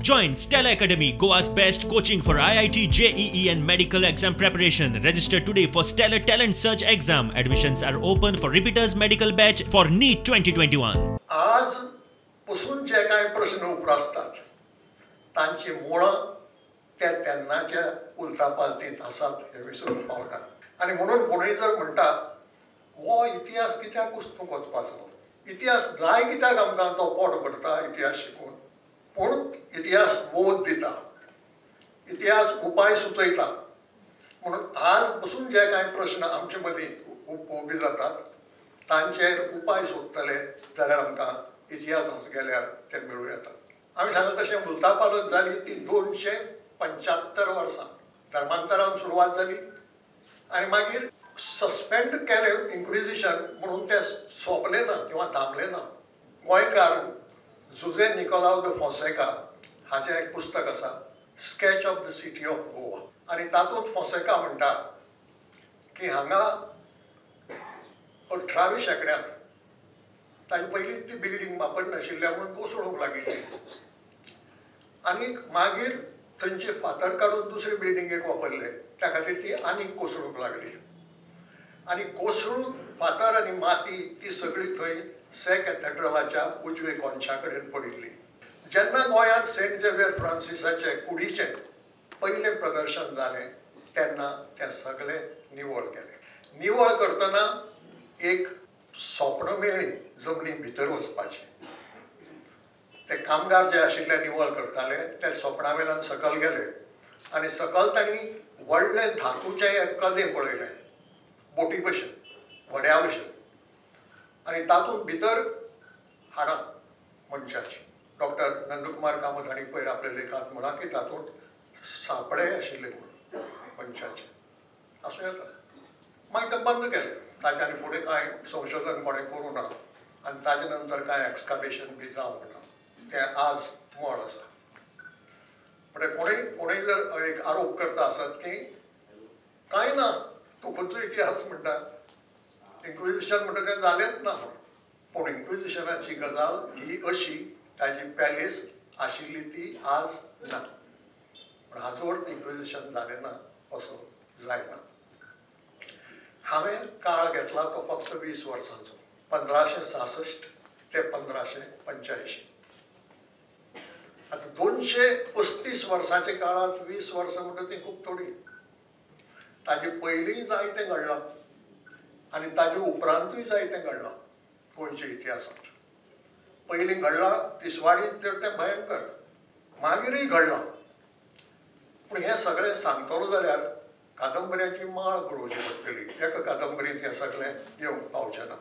Join Stella Academy, Goa's best coaching for IIT, JEE and medical exam preparation. Register today for Stellar Talent Search exam. Admissions are open for repeaters medical batch for NEET 2021. आज पासून जे काही प्रश्न उप्रासतात तांची मुळां त्या तेन्नाच्या उलथापालथीत आसात हे विसरून पावना. आणि म्हणून कोणूय जर म्हणटा हो इतिहास कित्याक पुस्तक वचपाचो, इतिहास जाय कित्याक आमकां तो पोट भरता इतिहास शिकून. पूण इतिहास बोध दिता, इतिहास उपाय सुचयता. म्हणून आज पासून जे काही प्रश्न आमचे मदीं उबे जातात तांचेर उपाय सोदतले जाल्यार आमकां इतिहासांत गेल्यार ते मेळूं येता. आमी सांगलें तशें उलथापालत जाली ती 275 वर्सां धर्मांतरान सुरवात जाली आनी मागीर सस्पेंड केलें इन्क्विजिशन म्हणून तें सोंपलें ना किंवा थांबलें ना. गोंयकार जुझे निकोलाव द फॉन्सेका हाचें एक पुस्तक आसा, sketch of the city of Goa. आनी तातूंत फॉन्सेका म्हणटा की हांगा 18व्या शेंकड्यांत ताचे पयलीं ती बिल्डींग वापरनाशिल्ल्या म्हणून कोसळूंक लागिल्ली आनी मागीर थंयचे फातर काडून दुसरे बिल्डिंगेक वापरले, त्या खातीर ती आनीक कोसळूंक लागली. आनी कोसळून फातर आनी माती ती सगळी थंय से कॅथेड्रलाच्या उजवे कोनशा कडेन पडिल्ली. जेन्ना गोंयांत सेंट झेवियर फ्रांसिसाचे कुडीचें पयलें प्रदर्शन जालें तेन्ना तें सगळें निवळ केलें. निवळ करतना एक स्वप्न मेळ्ळी जमनी भितर वचपाची. ते कामगार जे आशिल्ले निवळ करताले ते स्वप्ना वेल्यान सकयल गेले आनी सकयल तांणी व्हडलें धातूचें एक कदें पळयलें, बोटी भशेन, व्हड्या भशेन. आनी तातूंत भितर हाडां मनशाची. डॉक्टर नंदकुमार कामत हांणी पयर आपल्या लेखांत म्हणा की तातूंत सापळे आशिल्ले म्हणून मनशाचे. आसूं येता. मागीर तें बंद केलें. ताचे आनी फुडें कांय संशोधन कोणें करूं ना आनी ताजे नंतर कांय एक्सकावेशन बी जावंक ना. तें आज मोड आसा. म्हणटकीर कोणूय जर एक आरोप करता आसत की कांय ना तूं खंयचो इतिहास म्हणटा, इन्क्विजिशन म्हणटा तें जालेंच ना म्हणून. पूण इन्क्विजिशनाची गजाल ही अशी ताजी पॅलेस आशिल्ली ती आज ना. पूण हाजो अर्थ इन्क्विजिशन जालें ना असो जायना. हांवें काळ घेतला तो फक्त 20 वर्सांचो, 1566 ते 1585. आतां 235 वर्सांच्या काळांत 20 वर्सां म्हणटा ती खूब थोडी. ताजे पयलींय जायतें घडलां आनी ताजे उपरांतूय जायतें घडलां गोंयच्या इतिहासांत. पयलीं घडलां तिसवाडींत तर तें भयंकर, मागीरय घडलां. पूण हें सगळें सांगतलो जाल्यार कादंबऱ्याची माळ बरोवची पडटली. एका कादंबरींत हें सगळें येवंक पावचें ना.